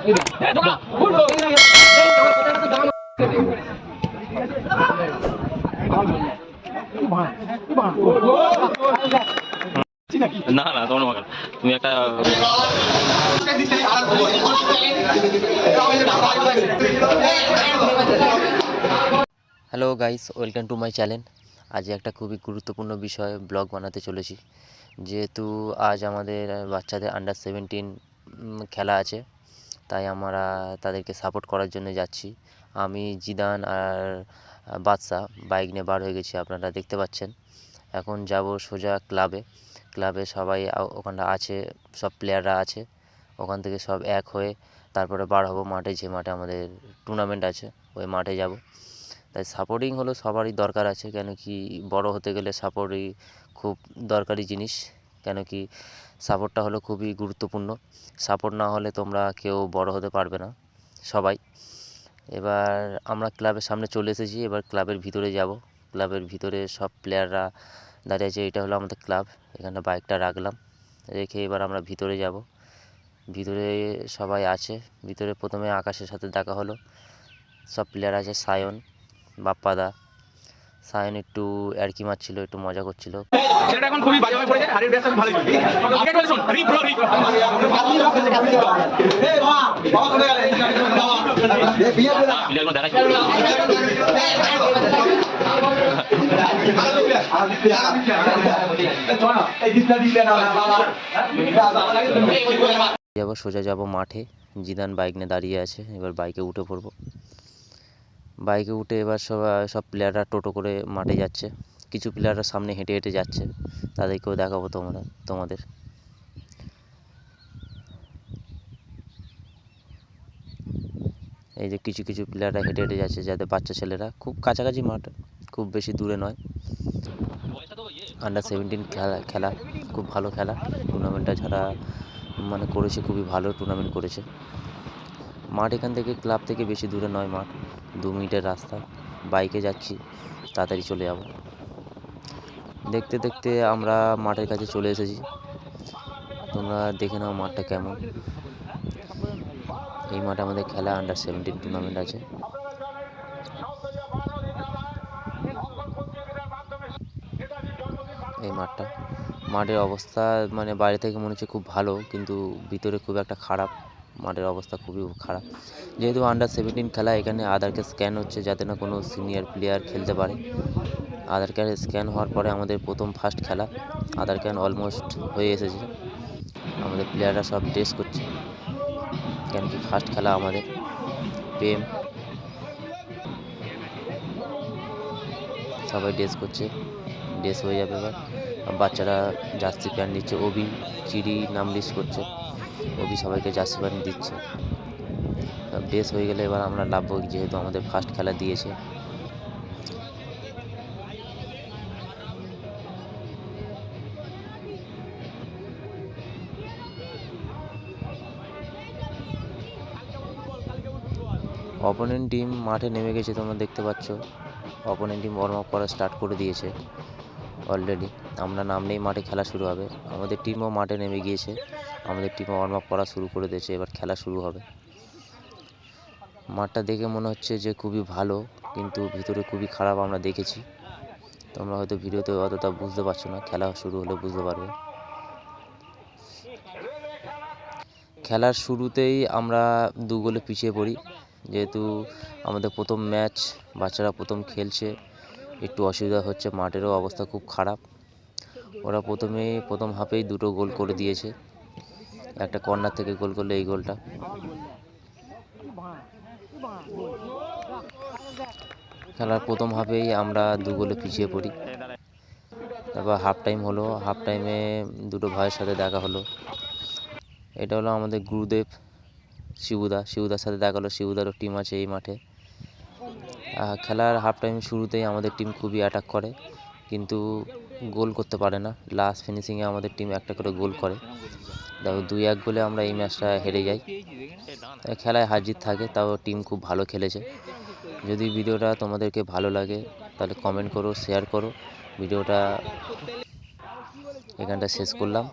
না না তোমার মা তুমি একটা hello guys, welcome to my channel. আজ একটা খুবই গুরুত্বপূর্ণ বিষয়ে ব্লগ বানাতে চলেছি। যেহেতু আজ আমাদের বাচ্চাদের আন্ডার 17 খেলা আছে, তাই আমরা তাদেরকে সাপোর্ট করার জন্য যাচ্ছি। আমি, জিদান আর বাদশা বাইক নিয়ে বার হয়ে গেছি, আপনারা দেখতে পাচ্ছেন। এখন যাব সোজা ক্লাবে সবাই ওখানটা আছে, সব প্লেয়াররা আছে। ওখান থেকে সব এক হয়ে তারপরে বার হব মাঠে, যে মাঠে আমাদের টুর্নামেন্ট আছে ওই মাঠে যাব। তাই সাপোর্টিং হলো সবারই দরকার আছে, কেন কি বড় হতে গেলে সাপোর্টই খুব দরকারি জিনিস। কেন কি সাপোর্টটা হলো খুবই গুরুত্বপূর্ণ। সাপোর্ট না হলে তোমরা কেউ বড় হতে পারবে না সবাই। এবার আমরা ক্লাবের সামনে চলে এসেছি, এবার ক্লাবের ভিতরে যাব। ক্লাবের ভিতরে সব প্লেয়াররা দাঁড়িয়ে আছে, এটা হলো আমাদের ক্লাব। এখানে বাইকটা রাখলাম, রেখে এবার আমরা ভিতরে যাব। ভিতরে সবাই আছে, ভিতরে প্রথমে আকাশের সাথে দেখা হলো। সব প্লেয়ার আছে, সায়ন, বাপ্পাদা। সায়ন একটু অ্যারকি মারছিল, একটু মজা করছিল। ছেলেটা এখন খুবই বাজে হয়ে পড়েছে, হারির ব্যস্ত ভালো চলছে। আগে চলে শুন, রিপ ব্রো রিপ। এই বাবা, বাবা চলে গেল। এই বিয়ে করে দাও। প্লেয়ারগুলো দেখাই যাব, সোজা যাব মাঠে। জিদান বাইক নিয়ে দাঁড়িয়ে আছে, এবার বাইকে উঠে পড়বো। বাইকে উঠে এবার সব প্লেয়াররা টোটো করে মাঠে যাচ্ছে। কিছু প্লেয়াররা সামনে হেঁটে হেঁটে যাচ্ছে, তাদেরকেও দেখাবো তোমাদের। এই যে কিছু কিছু প্লেয়াররা হেঁটে হেঁটে যাচ্ছে, যাদের বাচ্চা ছেলেরা। খুব কাছাকাছি মাঠ, খুব বেশি দূরে নয়। আন্ডার 17 খেলা খুব ভালো খেলা। টুর্নামেন্টটা যারা করেছে, খুবই ভালো টুর্নামেন্ট করেছে। মাঠ এখান থেকে ক্লাব থেকে বেশি দূরে নয়, মাঠ 2 মিনিটের রাস্তা। বাইকে যাচ্ছি, তাড়াতাড়ি চলে যাব। দেখতে দেখতে আমরা মাঠের কাছে চলে এসেছি। তোমরা দেখে নাও মাঠটা কেমন। এই মাঠে আমাদের খেলা আন্ডার 17 টুর্নামেন্ট আছে। এই মাঠের অবস্থা বাইরে থেকে মনে হচ্ছে খুব ভালো, কিন্তু ভিতরে খুব একটা খারাপ। মাঠের অবস্থা খুবই খারাপ। যেহেতু আন্ডার 17 খেলা, এখানে আধার কার্ড স্ক্যান হচ্ছে, যাতে না কোনো সিনিয়র প্লেয়ার খেলতে পারে। আধার কার্ড স্ক্যান হওয়ার পরে আমাদের ফার্স্ট খেলা। আধার কার্ড অলমোস্ট হয়ে এসেছে, আমাদের প্লেয়াররা সব ড্রেস করছে, কেন কি ফার্স্ট খেলা আমাদের। প্রেম সবাই ড্রেস করছে, ড্রেস হয়ে যাবে এবার। বাচ্চারা জার্সি প্যান্ট দিচ্ছে, অভি চিড়ি নাম লিস্ট করছে, অভি সবাইকে জার্সি প্যান্ট দিচ্ছে। ড্রেস হয়ে গেলে এবার আমরা নামবো, যেহেতু আমাদের ফার্স্ট খেলা দিয়েছে। অপোনেন্ট টিম মাঠে নেমে গেছে, তোমরা দেখতে পাচ্ছ। অপোনেন্ট টিম ওয়ার্ম আপ করা স্টার্ট করে দিয়েছে অলরেডি। আমরা নামলেই মাঠে খেলা শুরু হবে। আমাদের টিমও মাঠে নেমে গিয়েছে, আমাদের টিমও ওয়ার্ম আপ করা শুরু করে দিয়েছে, এবার খেলা শুরু হবে। মাঠটা দেখে মনে হচ্ছে যে খুবই ভালো, কিন্তু ভিতরে খুবই খারাপ আমরা দেখেছি। তোমরা হয়তো ভিডিওতে অতটা বুঝতে পারছো না, খেলা শুরু হলে বুঝতে পারবে। খেলার শুরুতেই আমরা 2 গোলে পিছিয়ে পড়ি। যেহেতু আমাদের প্রথম ম্যাচ, বাচ্চারা প্রথম খেলছে, একটু অসুবিধা হচ্ছে। মাঠেরও অবস্থা খুব খারাপ। ওরা প্রথম হাফেই 2টো গোল করে দিয়েছে। একটা কর্নার থেকে গোল করলো, এই গোলটা। খেলার প্রথম হাফেই আমরা 2 গোলে পিছিয়ে পড়ি। তারপর হাফ টাইম হলো, হাফ টাইমে 2টো ভাইয়ের সাথে দেখা হলো। এটা হলো আমাদের গুরুদেব শিবুদার সাথে দেখা হলো। শিবুদারও টিম আছে এই মাঠে। খেলার হাফ টাইম শুরুতেই আমাদের টিম খুবই অ্যাটাক করে, কিন্তু গোল করতে পারে না। লাস্ট ফিনিশিংয়ে আমাদের টিম একটা করে গোল করে। দেখো 2-1 গোলে আমরা এই ম্যাচটা হেরে যাই। খেলায় হার জিত থাকে, তাও টিম খুব ভালো খেলেছে। যদি ভিডিওটা তোমাদেরকে ভালো লাগে তাহলে কমেন্ট করো, শেয়ার করো। ভিডিওটা এখানটা শেষ করলাম।